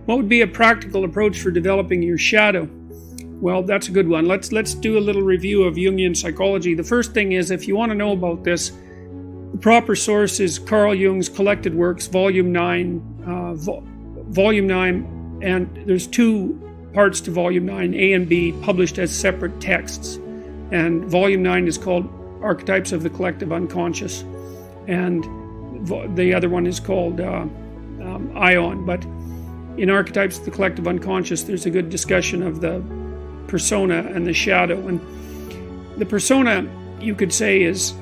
What would be a practical approach for developing your shadow? Well, that's a good one. Let's do a little review of Jungian psychology. The first thing is, if you want to know about this, the proper source is Carl Jung's Collected Works, Volume 9, and there's two parts to Volume 9, A and B, published as separate texts. And Volume 9 is called Archetypes of the Collective Unconscious, and the other one is called Ion. But in Archetypes of the Collective Unconscious, there's a good discussion of the persona and the shadow. And the persona, you could say, is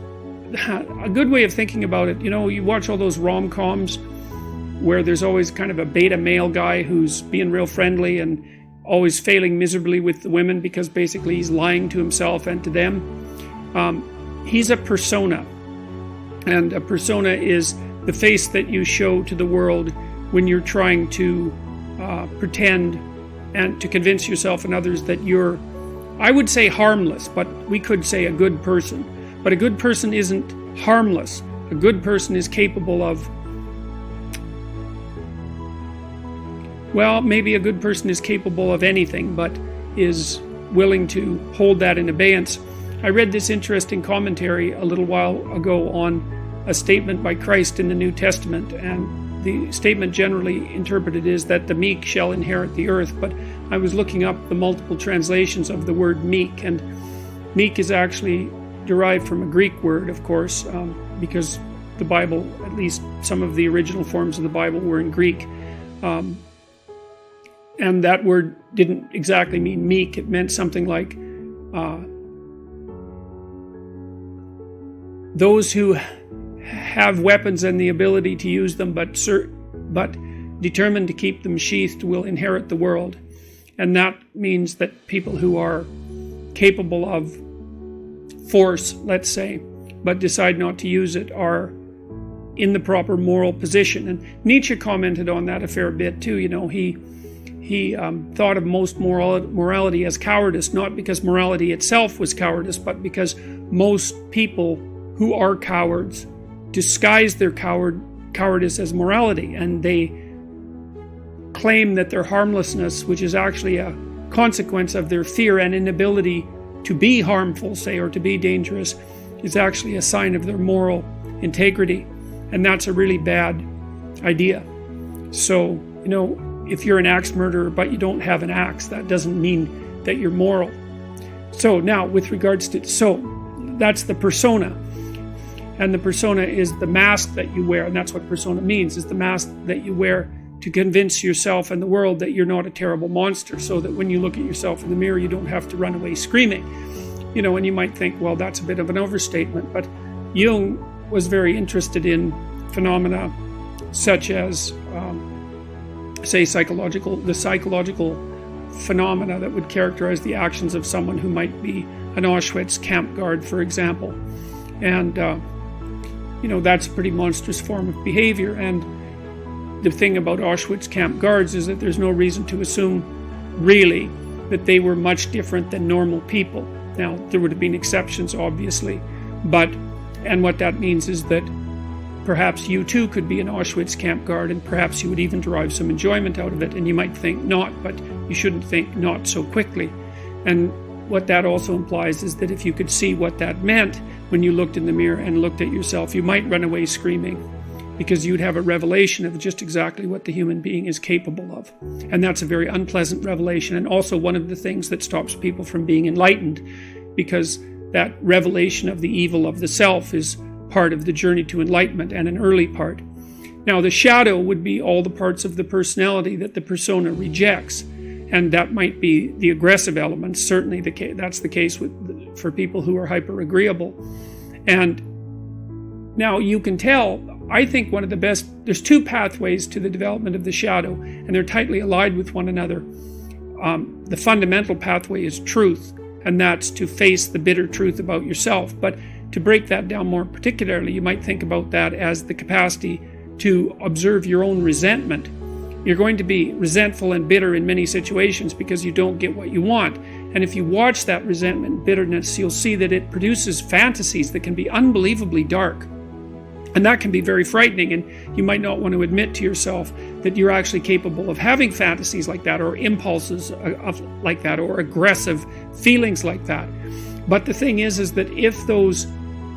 a good way of thinking about it. You know, you watch all those rom-coms where there's always kind of a beta male guy who's being real friendly and always failing miserably with the women because basically he's lying to himself and to them. He's a persona. And a persona is the face that you show to the world when you're trying to pretend and to convince yourself and others that you're, I would say, harmless, but we could say a good person. But a good person isn't harmless. A good person is capable of, well, maybe a good person is capable of anything, but is willing to hold that in abeyance. I read this interesting commentary a little while ago on a statement by Christ in the New Testament, and the statement generally interpreted is that the meek shall inherit the earth. But I was looking up the multiple translations of the word meek, and meek is actually derived from a Greek word, of course, because the Bible, at least some of the original forms of the Bible, were in Greek. And that word didn't exactly mean meek. It meant something like those who have weapons and the ability to use them, but determined to keep them sheathed, will inherit the world. And that means that people who are capable of force, let's say, but decide not to use it, are in the proper moral position. And Nietzsche commented on that a fair bit too. You know, he thought of most morality as cowardice, not because morality itself was cowardice, but because most people who are cowards disguise their cowardice as morality, and they claim that their harmlessness, which is actually a consequence of their fear and inability to be harmful, say, or to be dangerous, is actually a sign of their moral integrity. And that's a really bad idea. So, you know, if you're an axe murderer but you don't have an axe, that doesn't mean that you're moral. So now, with regards to, so that's the persona. And the persona is the mask that you wear, and that's what persona means, is the mask that you wear to convince yourself and the world that you're not a terrible monster, so that when you look at yourself in the mirror, you don't have to run away screaming. You know, and you might think, well, that's a bit of an overstatement, but Jung was very interested in phenomena such as, say, the psychological phenomena that would characterize the actions of someone who might be an Auschwitz camp guard, for example. And you know, that's a pretty monstrous form of behavior. And the thing about Auschwitz camp guards is that there's no reason to assume, really, that they were much different than normal people. Now, there would have been exceptions, obviously, and what that means is that perhaps you too could be an Auschwitz camp guard, and perhaps you would even derive some enjoyment out of it, and you might think not, but you shouldn't think not so quickly. And what that also implies is that if you could see what that meant when you looked in the mirror and looked at yourself, you might run away screaming, because you'd have a revelation of just exactly what the human being is capable of. And that's a very unpleasant revelation, and also one of the things that stops people from being enlightened, because that revelation of the evil of the self is part of the journey to enlightenment, and an early part. Now, the shadow would be all the parts of the personality that the persona rejects. And that might be the aggressive elements. Certainly that's the case for people who are hyper-agreeable. And now you can tell, I think one of the best, there's two pathways to the development of the shadow, and they're tightly allied with one another. The fundamental pathway is truth, and that's to face the bitter truth about yourself. But to break that down more particularly, you might think about that as the capacity to observe your own resentment. You're going to be resentful and bitter in many situations because you don't get what you want. And if you watch that resentment and bitterness, you'll see that it produces fantasies that can be unbelievably dark. And that can be very frightening, and you might not want to admit to yourself that you're actually capable of having fantasies like that, or impulses like that, or aggressive feelings like that. But the thing is that if those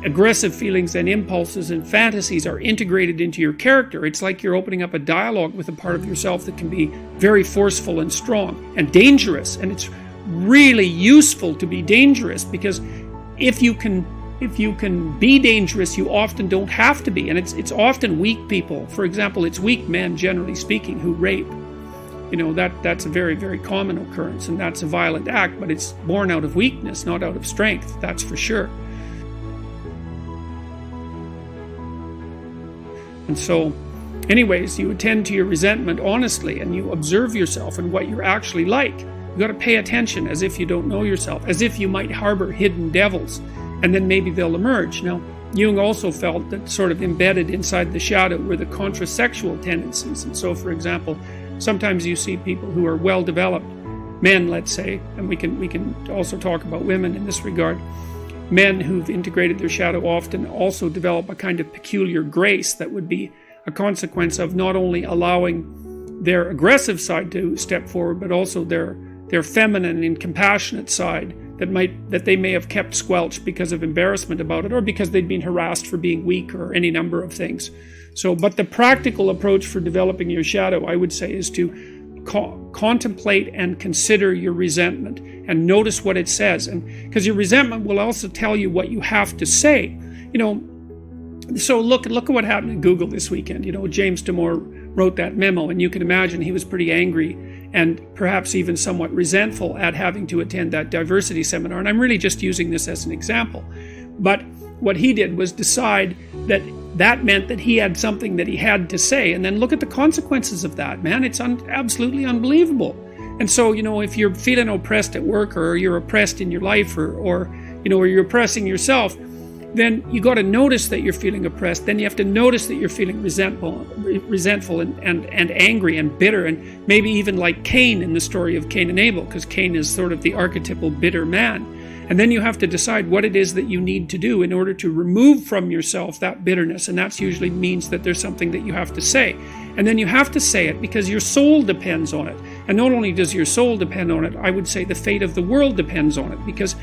aggressive feelings and impulses and fantasies are integrated into your character, it's like you're opening up a dialogue with a part of yourself that can be very forceful and strong and dangerous. And it's really useful to be dangerous, because if you can be dangerous, you often don't have to be. And it's often weak people. For example, it's weak men, generally speaking, who rape. That's a very, very common occurrence, and that's a violent act, but it's born out of weakness, not out of strength, that's for sure. And so, anyways, you attend to your resentment honestly, and you observe yourself and what you're actually like. You've got to pay attention as if you don't know yourself, as if you might harbor hidden devils, and then maybe they'll emerge. Now, Jung also felt that sort of embedded inside the shadow were the contrasexual tendencies. And so, for example, sometimes you see people who are well-developed, men, let's say, and we can also talk about women in this regard. Men who've integrated their shadow often also develop a kind of peculiar grace that would be a consequence of not only allowing their aggressive side to step forward, but also their feminine and compassionate side that they may have kept squelched because of embarrassment about it, or because they'd been harassed for being weak, or any number of things. So, but the practical approach for developing your shadow, I would say, is to contemplate and consider your resentment and notice what it says. And because your resentment will also tell you what you have to say. So look at what happened at Google this weekend. James Damore wrote that memo, and you can imagine he was pretty angry and perhaps even somewhat resentful at having to attend that diversity seminar. And I'm really just using this as an example. But what he did was decide that meant that he had something that he had to say, and then look at the consequences of that. Man, it's absolutely unbelievable. And so, if you're feeling oppressed at work, or you're oppressed in your life, or you're oppressing yourself, then you got to notice that you're feeling oppressed. Then you have to notice that you're feeling resentful and angry and bitter, and maybe even like Cain in the story of Cain and Abel, because Cain is sort of the archetypal bitter man. And then you have to decide what it is that you need to do in order to remove from yourself that bitterness. And that usually means that there's something that you have to say. And then you have to say it because your soul depends on it. And not only does your soul depend on it, I would say the fate of the world depends on it. Because,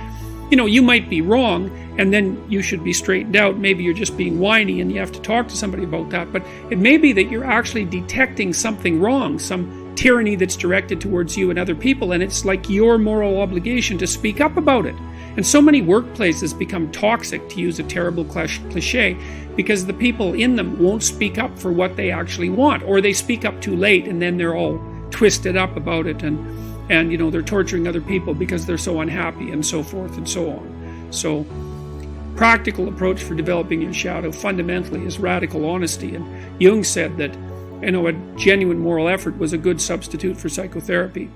you might be wrong, and then you should be straightened out. Maybe you're just being whiny and you have to talk to somebody about that. But it may be that you're actually detecting something wrong, some tyranny that's directed towards you and other people. And it's like your moral obligation to speak up about it. And so many workplaces become toxic, to use a terrible cliche, because the people in them won't speak up for what they actually want, or they speak up too late, and then they're all twisted up about it, and they're torturing other people because they're so unhappy, and so forth and so on. So, practical approach for developing your shadow fundamentally is radical honesty. And Jung said that a genuine moral effort was a good substitute for psychotherapy.